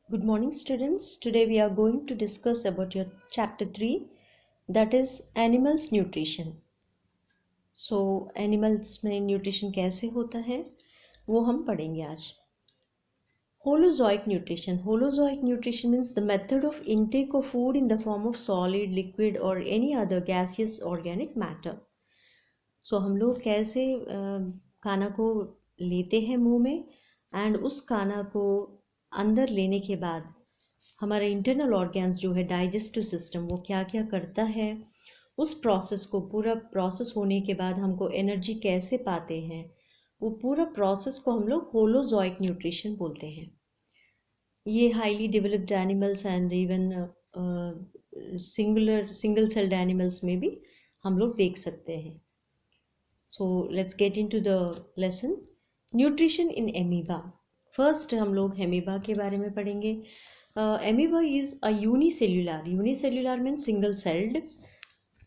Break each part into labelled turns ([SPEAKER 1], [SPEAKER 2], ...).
[SPEAKER 1] Good morning, students. Today we are going to discuss about your chapter 3, that is animals nutrition. So animals में nutrition कैसे होता है वो हम पढ़ेंगे आज. Holozoic nutrition means the method of intake of food in the form of solid, liquid or any other gaseous organic matter. So हम लोग कैसे खाना को लेते हैं मुंह में एंड उस खाना को अंदर लेने के बाद हमारे इंटरनल ऑर्गन्स जो है डाइजेस्टिव सिस्टम वो क्या क्या करता है, उस प्रोसेस को पूरा प्रोसेस होने के बाद हमको एनर्जी कैसे पाते हैं, वो पूरा प्रोसेस को हम लोग होलोजोइक न्यूट्रिशन बोलते हैं. ये highly developed animals and even single celled animals में भी हम लोग देख सकते हैं. So let's get into the lesson. Nutrition in amoeba. First हम लोग एमीबा के बारे में पढ़ेंगे. Amoeba is a unicellular mean single celled.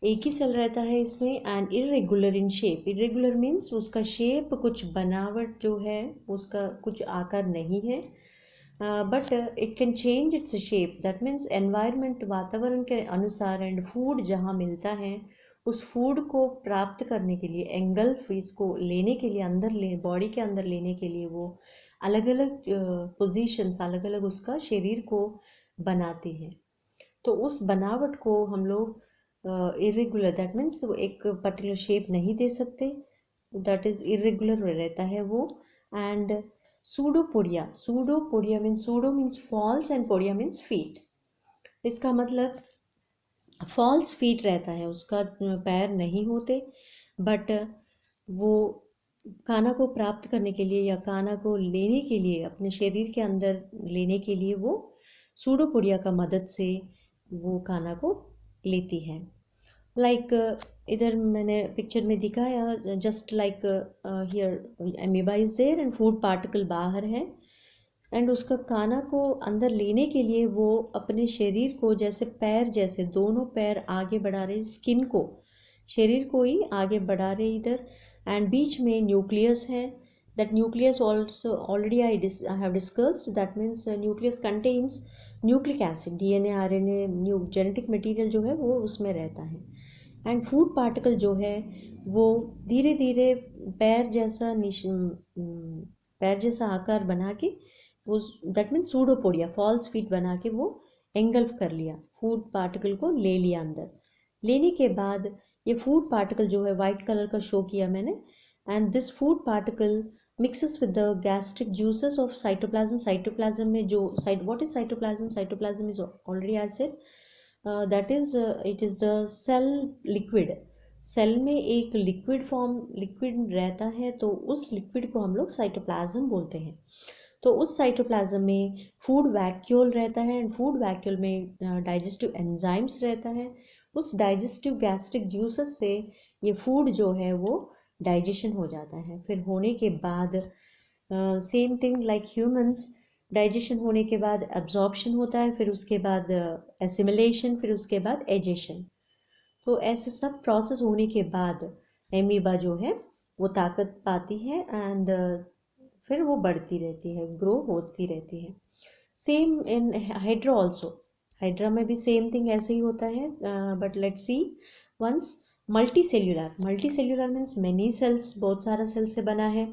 [SPEAKER 1] एक ही सेल रहता है इसमें and irregular in shape. Irregular means उसका शेप कुछ बनावट जो है उसका कुछ आकार नहीं है, but it can change its shape. That means environment वातावरण के अनुसार एंड फूड जहाँ मिलता है उस फूड को प्राप्त करने के लिए एंगल्फ इसको लेने के लिए अंदर ले बॉडी के अंदर लेने के लिए वो अलग अलग पोजीशंस अलग अलग उसका शरीर को बनाती है. तो उस बनावट को हम लोग इरेगुलर दैट मीन्स एक पर्टिकुलर शेप नहीं दे सकते, दैट इज इरेगुलर रहता है वो. And pseudopodia means false and podia means feet. इसका मतलब फॉल्स फीट रहता है, उसका पैर नहीं होते, बट वो खाना को प्राप्त करने के लिए या खाना को लेने के लिए अपने शरीर के अंदर लेने के लिए वो सूडोपोडिया का मदद से वो खाना को लेती है. लाइक इधर मैंने पिक्चर में दिखाया, just like here amoeba is there and food particle बाहर है एंड उसका खाना को अंदर लेने के लिए वो अपने शरीर को जैसे पैर जैसे दोनों पैर आगे बढ़ा रहे, स्किन को शरीर को ही आगे बढ़ा रहे इधर. एंड बीच में न्यूक्लियस है. That nucleus also already I have discussed. That means nucleus contains nucleic acid, DNA RNA genetic material जो है वो उसमें रहता है. एंड फूड पार्टिकल जो है वो धीरे धीरे पैर जैसा पैर जैसा आकार बना के वो that means pseudopodia false feet बना के वो एंगल्फ कर लिया, फूड पार्टिकल को ले लिया अंदर. लेने के बाद ये फूड पार्टिकल जो है वाइट कलर का शो किया मैंने, and this food particle mixes with the gastric juices of cytoplasm में जो what is cytoplasm is already I said that is it is the cell liquid. Cell में एक liquid रहता है, तो उस लिक्विड को हम लोग साइटोप्लाज्म बोलते हैं. तो उस साइटोप्लाज्म में फूड वैक्यूल रहता है एंड फूड वैक्यूल में डाइजेस्टिव एंजाइम्स रहता है. उस डाइजेस्टिव गैस्ट्रिक जूसेस से ये फूड जो है वो डाइजेशन हो जाता है. फिर होने के बाद same thing like humans, digestion होने के बाद एब्जॉर्प्शन होता है, फिर उसके बाद एसिमिलेशन, फिर उसके बाद एजेशन. तो ऐसे सब प्रोसेस होने के बाद एमीबा जो है वो ताकत पाती है एंड फिर वो बढ़ती रहती है, ग्रो होती रहती है. Same in hydra also. Hydra में भी सेम थिंग ऐसे ही होता है, but let's see once. Multicellular means many cells, बहुत सारा सेल से बना है.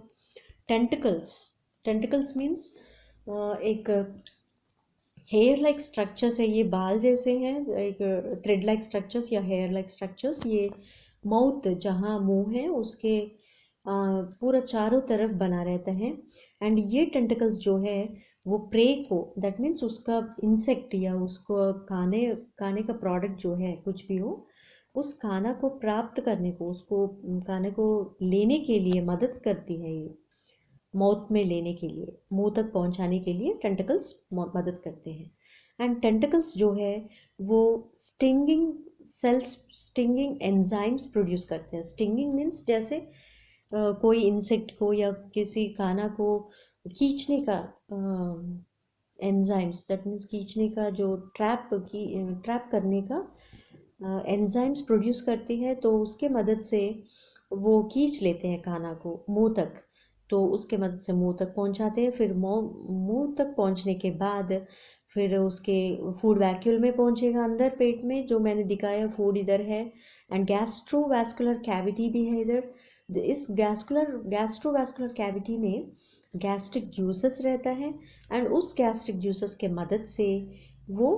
[SPEAKER 1] टेंटिकल्स मीन्स एक हेयर लाइक स्ट्रक्चर्स है, ये बाल जैसे हैं, एक थ्रेड लाइक स्ट्रक्चर्स या हेयर लाइक स्ट्रक्चर्स. ये माउथ जहाँ मुंह है उसके पूरा चारों तरफ बना रहता है. एंड ये टेंटिकल्स जो है वो प्रे को दैट मीन्स उसका इंसेक्ट या उसको खाने का प्रोडक्ट जो है कुछ भी हो, उस खाना को प्राप्त करने को, उसको खाने को लेने के लिए मदद करती है. ये माउथ में लेने के लिए, मुंह तक पहुंचाने के लिए टेंटिकल्स मदद करते हैं. एंड टेंटिकल्स जो है वो स्टिंगिंग एंजाइम्स प्रोड्यूस करते हैं. स्टिंगिंग मीन्स जैसे कोई इंसेक्ट को या किसी खाना को खींचने का एंजाइम्स, दैट मीन्स खींचने का जो ट्रैप करने का एंजाइम्स प्रोड्यूस करती है, तो उसके मदद से वो खींच लेते हैं खाना को मुंह तक. तो उसके मदद से मुंह तक पहुंचाते हैं। फिर मुंह तक पहुंचने के बाद फिर उसके फूड वैक्यूल में पहुंचेगा अंदर पेट में, जो मैंने दिखाया फूड इधर है। एंड गैस्ट्रोवैस्कुलर कैविटी भी है इधर। इस गैस्ट्रोवैस्कुलर कैविटी में गैस्ट्रिक जूसेस रहता है, एंड उस गैस्ट्रिक जूसेस के मदद से वो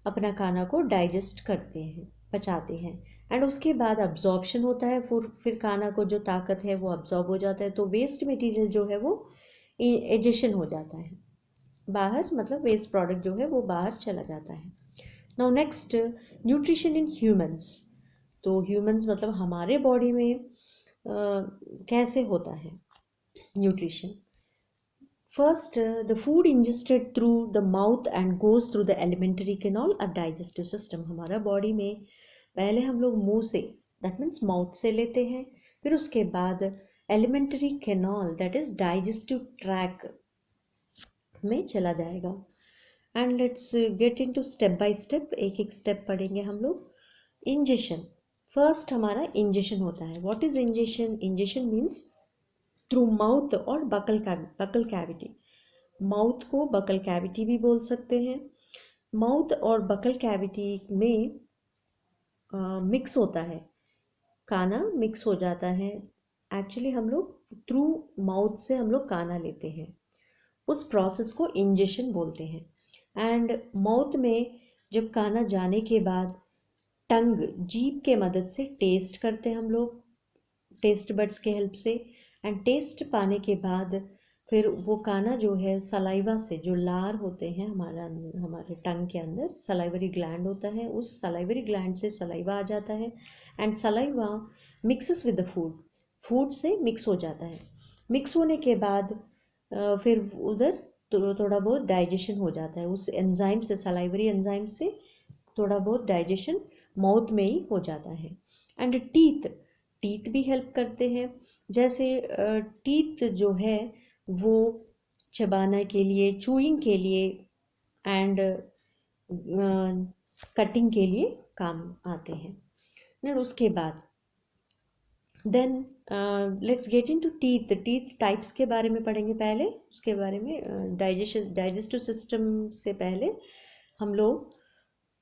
[SPEAKER 1] अपना खाना को डाइजेस्ट करते हैं, पचाते हैं। एंड उसके बाद अब्जॉर्प्शन होता है, फिर खाना को जो ताकत है वो अब्जॉर्ब हो जाता है, तो वेस्ट मटेरियल जो है वो एजेशन हो जाता है बाहर, मतलब वेस्ट प्रोडक्ट जो है वो बाहर चला जाता है। Now next, nutrition in humans. तो ह्यूमंस मतलब हमारे बॉडी में कैसे होता है nutrition. First, the food ingested through the mouth and goes through the alimentary canal or digestive system. हमारा बॉडी में पहले हम लोग मुंह से, that means माउथ से लेते हैं, फिर उसके बाद alimentary canal, that is digestive tract में चला जाएगा। And let's get into step by step, एक एक स्टेप पढ़ेंगे हम लोग। इंजेशन, फर्स्ट हमारा इंजेशन होता है। What is ingestion? Ingestion means through mouth और बकल कैविटी। माउथ को बकल कैविटी भी बोल सकते हैं। माउथ और बकल कैविटी में मिक्स होता है खाना, मिक्स हो जाता है। एक्चुअली हम लोग थ्रू माउथ से हम लोग खाना लेते हैं, उस प्रोसेस को इंजेशन बोलते हैं। एंड माउथ में जब खाना जाने के बाद टंग, जीभ के मदद से टेस्ट करते हैं हम लोग, टेस्ट बड्स के हेल्प से। एंड टेस्ट पाने के बाद फिर वो खाना जो है सलाइवा से, जो लार होते हैं हमारे टंग के अंदर सलाइवरी ग्लैंड होता है, उस सलाइवरी ग्लैंड से सलाइवा आ जाता है। And saliva mixes with the food, food से मिक्स हो जाता है। मिक्स होने के बाद फिर उधर थोड़ा बहुत डाइजेशन हो जाता है उस एंजाइम से, सलाइवरी एंजाइम से थोड़ा बहुत डाइजेशन माउथ में ही हो जाता है। एंड टीथ भी हेल्प करते हैं। जैसे टीथ जो है वो चबाने के लिए, चूइंग के लिए एंड कटिंग के लिए काम आते हैं। फिर उसके बाद then let's get into teeth. Teeth types के बारे में पढ़ेंगे पहले, उसके बारे में डाइजेस्टिव सिस्टम से पहले हम लोग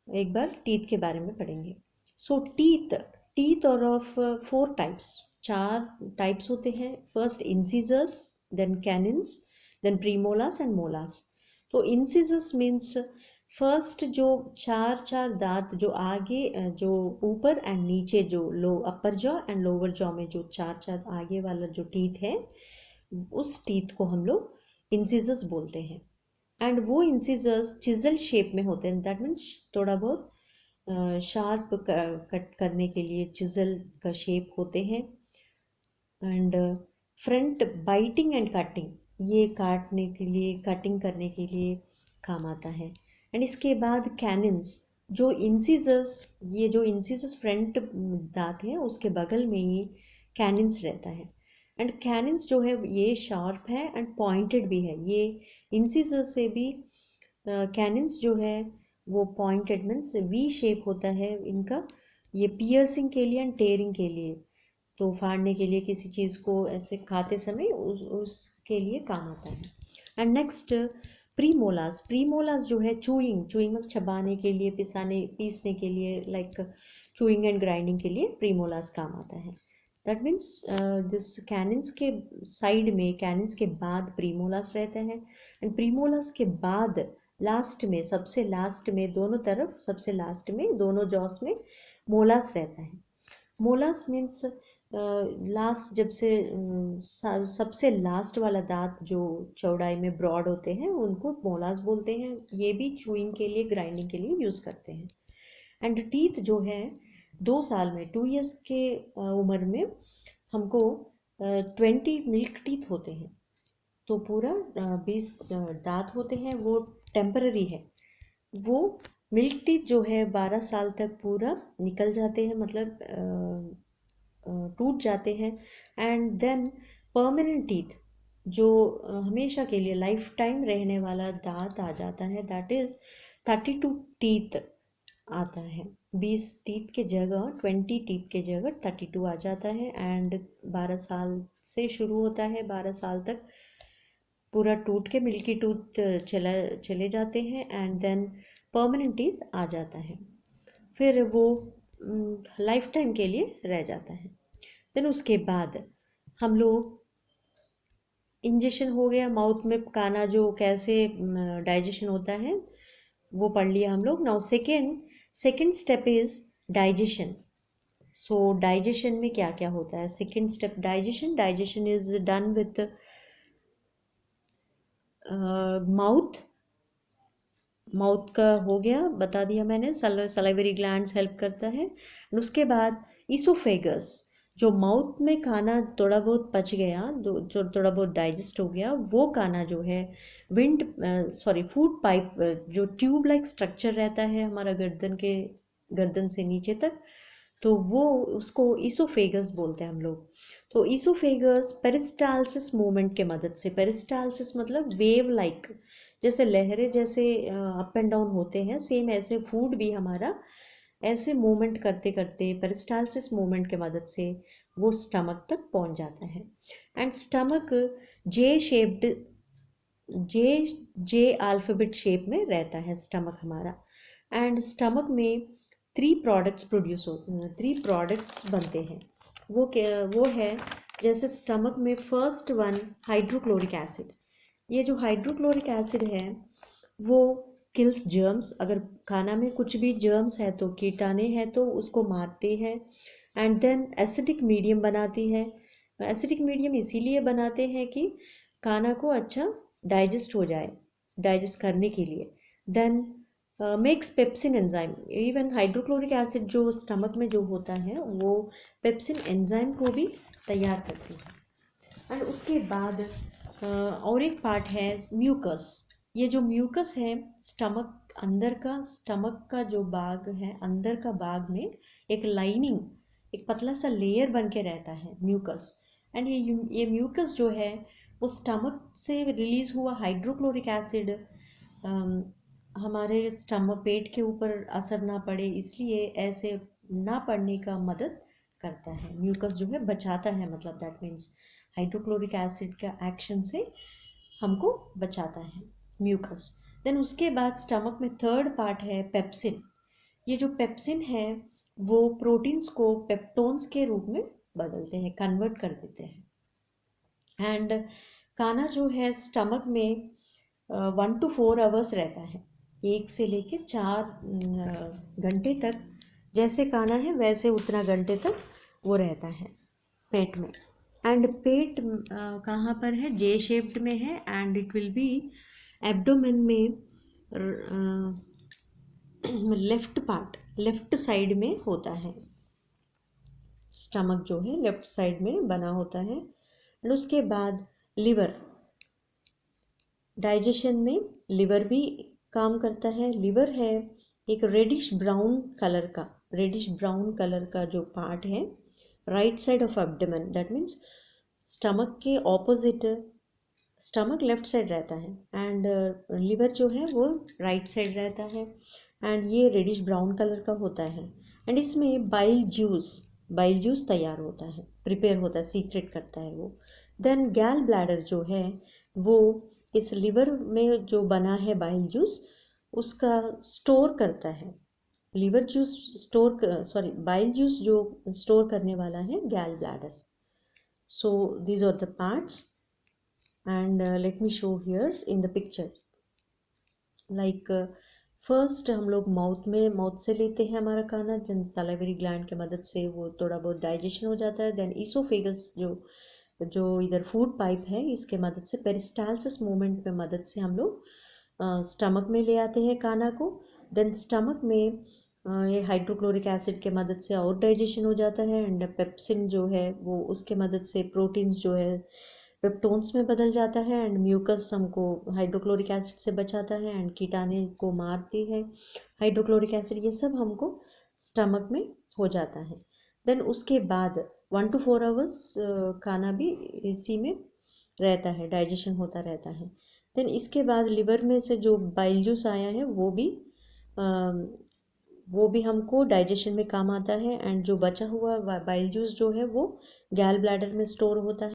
[SPEAKER 1] एक बार टीथ के बारे में पढ़ेंगे। So teeth are of 4 types, 4 types होते हैं। First incisors, then canines, then premolars and molars. तो इंसिजर्स मीन्स फर्स्ट जो चार दांत जो आगे, जो ऊपर एंड नीचे, जो अपर जॉ एंड लोअर जॉ में जो चार आगे वाला जो टीथ है, उस टीथ को हम लोग इंसिजर्स बोलते हैं। एंड वो इंसिजर्स चिजल शेप में होते हैं, दैट मीन्स थोड़ा बहुत शार्प कट करने के लिए चिजल का शेप होते हैं। And front biting and cutting, ये काटने के लिए, कटिंग करने के लिए काम आता है। एंड इसके बाद कैनिन्स, जो इंसिजर्स, ये जो इंसिजर्स फ्रंट दांत है उसके बगल में ही कैनिन्स रहता है। एंड कैनिन्स जो है ये शार्प है एंड पॉइंटेड भी है। ये इंसिजर्स से भी कैनिन्स जो है वो पॉइंटेड मीन्स वी शेप होता है इनका, ये पियर्सिंग के लिए एंड टेयरिंग के लिए, तो फाड़ने के लिए, किसी चीज़ को ऐसे खाते समय उसके लिए काम आता है। And next प्रीमोलास। प्रीमोलास जो है चूइंग में चबाने के लिए, पीसने के लिए, लाइक चूइंग एंड ग्राइंडिंग के लिए प्रीमोलास काम आता है। दैट मीन्स दिस कैनिन्स के साइड में, कैनिन्स के बाद प्रीमोलास रहता है। एंड प्रीमोलास के बाद लास्ट में, सबसे लास्ट में, दोनों तरफ सबसे लास्ट में दोनों जॉस में मोलास रहता है। मोलास मीन्स लास्ट, जब से सबसे लास्ट वाला दांत जो चौड़ाई में ब्रॉड होते हैं उनको मोलास बोलते हैं। ये भी चूइंग के लिए, ग्राइंडिंग के लिए यूज़ करते हैं। एंड टीथ जो है 2 साल में, 2 ईयर्स के उम्र में हमको 20 मिल्क टीथ होते हैं। तो पूरा 20 दांत होते हैं, वो टेम्पररी है। वो मिल्क टीथ जो है 12 साल तक पूरा निकल जाते हैं, मतलब टूट जाते हैं। एंड देन परमानेंट टीथ, जो हमेशा के लिए लाइफ टाइम रहने वाला दांत आ जाता है, दैट इज 32 टीथ आता है। 20 टीथ के जगह 20 टीथ के जगह 32 आ जाता है। एंड 12 साल से शुरू होता है, 12 साल तक पूरा टूट के मिल्की टूथ चले जाते हैं एंड देन परमानेंट टीथ आ जाता है। फिर वो लाइफ टाइम के लिए रह जाता है। देन उसके बाद हम लोग इंजेक्शन हो गया माउथ में, खाना जो कैसे डाइजेशन होता है वो पढ़ लिया हम लोग। Now second step is digestion. So digestion में क्या क्या होता है? Second step digestion is done with mouth का हो गया, बता दिया मैंने, सलाइवरी ग्लैंड्स हेल्प करता है। उसके बाद इसोफेगस, जो माउथ में खाना थोड़ा बहुत पच गया, जो थोड़ा बहुत डाइजेस्ट हो गया, वो खाना जो है फूड पाइप, जो ट्यूब लाइक स्ट्रक्चर रहता है हमारा गर्दन से नीचे तक, तो वो उसको इसोफेगस बोलते हैं हम लोग। तो इसोफेगस पेरिस्टालसिस मूवमेंट के मदद से, पेरिस्टालसिस मतलब वेव लाइक, जैसे लहरें जैसे अप एंड डाउन होते हैं, सेम ऐसे फूड भी हमारा ऐसे मूवमेंट करते करते पेरिस्टालसिस मूवमेंट के मदद से वो स्टमक तक पहुंच जाता है। And stomach J shaped, J J alphabet shape में रहता है स्टमक हमारा। एंड स्टमक में 3 प्रोडक्ट्स बनते हैं। वो है, जैसे स्टमक में फर्स्ट वन हाइड्रोक्लोरिक एसिड। ये जो हाइड्रोक्लोरिक एसिड है वो किल्स जर्म्स, अगर खाना में कुछ भी जर्म्स है तो कीटाणु है तो उसको मारती है। एंड देन एसिडिक मीडियम बनाती है। एसिडिक मीडियम इसीलिए बनाते हैं कि खाना को अच्छा डाइजेस्ट हो जाए, डाइजेस्ट करने के लिए। Then makes pepsin enzyme, even hydrochloric acid जो स्टमक में जो होता है वो पेप्सिन एंजाइम को भी तैयार करती है। एंड उसके बाद और एक पार्ट है म्यूकस। ये जो म्यूकस है स्टमक का जो भाग है, अंदर का भाग में एक लाइनिंग, एक पतला सा लेयर बन के रहता है म्यूकस। एंड ये म्यूकस जो है वो स्टमक से रिलीज हुआ हाइड्रोक्लोरिक एसिड हमारे स्टमक पेट के ऊपर असर ना पड़े, इसलिए ऐसे ना पड़ने का मदद करता है। म्यूकस जो है बचाता है, मतलब दैट मीन्स हाइड्रोक्लोरिक एसिड का एक्शन से हमको बचाता है म्यूकस। देन उसके बाद स्टमक में थर्ड पार्ट है पेप्सिन। ये जो पेप्सिन है वो प्रोटीन्स को पेप्टोन्स के रूप में बदलते हैं, कन्वर्ट कर देते हैं। एंड खाना जो है स्टमक में 1 to 4 आवर्स रहता है, 1 से लेके 4 घंटे तक। जैसे खाना है वैसे उतना घंटे तक वो रहता है पेट में। एंड पेट कहाँ पर है? जे शेप्ड में है and it will be abdomen में, लेफ्ट साइड में होता है। स्टमक जो है लेफ्ट साइड में बना होता है। एंड उसके बाद लिवर, डाइजेशन में लिवर भी काम करता है। लिवर है एक रेडिश ब्राउन कलर का जो पार्ट है right side of abdomen, that means stomach के ऑपोजिट। स्टमक लेफ्ट साइड रहता है एंड लिवर जो है वो राइट साइड रहता है। एंड ये रेडिश ब्राउन कलर का होता है। एंड इसमें बाइल जूस तैयार होता है, प्रिपेयर होता है, सीक्रेट करता है वो। देन गैल ब्लैडर जो है वो इस लिवर में जो बना है बाइल जूस उसका स्टोर करता है। बाइल जूस जो स्टोर करने वाला है gall bladder. So these are the parts and let me show here in the picture, like first हम लोग माउथ से लेते हैं हमारा खाना, देन सलाइवरी ग्लैंड के मदद से वो थोड़ा बहुत डाइजेशन हो जाता है। देन इसोफेगस जो इधर फूड पाइप है इसके मदद से पेरिस्टालसिस मूवमेंट में मदद से हम लोग स्टमक में ले आते हैं खाना को। देन स्टमक में ये हाइड्रोक्लोरिक एसिड के मदद से और डाइजेशन हो जाता है। एंड पेप्सिन जो है वो उसके मदद से प्रोटीन्स जो है पेप्टोन्स में बदल जाता है। एंड म्यूकस हमको हाइड्रोक्लोरिक एसिड से बचाता है एंड कीटाणु को मारती है हाइड्रोक्लोरिक एसिड। ये सब हमको स्टमक में हो जाता है। देन उसके बाद 1 to 4 आवर्स खाना भी इसी में रहता है, डाइजेशन होता रहता है। देन इसके बाद लिवर में से जो बाइल जूस आया है वो भी वो भी हमको डाइजेशन में काम आता है। एंड जो बचा हुआ बाइल जूस जो है वो गैल ब्लैडर में स्टोर होता है।